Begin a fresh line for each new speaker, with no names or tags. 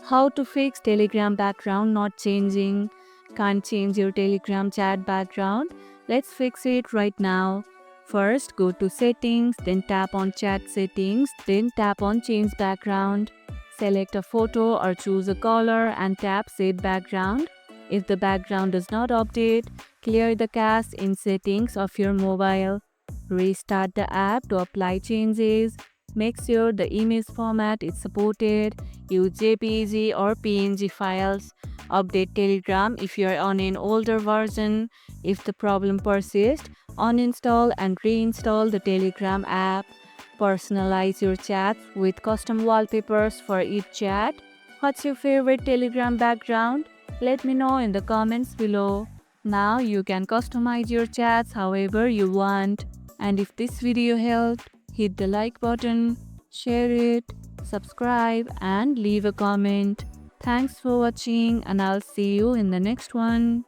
How to fix Telegram background not changing? Can't change your Telegram chat background? Let's fix it right now. First, go to settings, then tap on chat settings, then tap on change background. Select a photo or choose a color and tap set background. If the background does not update, clear the cache in settings of your mobile. Restart the app to apply changes. Make sure the image format is supported. Use JPG or PNG files. Update Telegram if you are on an older version. If the problem persists, uninstall and reinstall the Telegram app. Personalize your chats with custom wallpapers for each chat. What's your favorite Telegram background? Let me know in the comments below. Now you can customize your chats however you want. And if this video helped, hit the like button, share it, subscribe and leave a comment. Thanks for watching and I'll see you in the next one.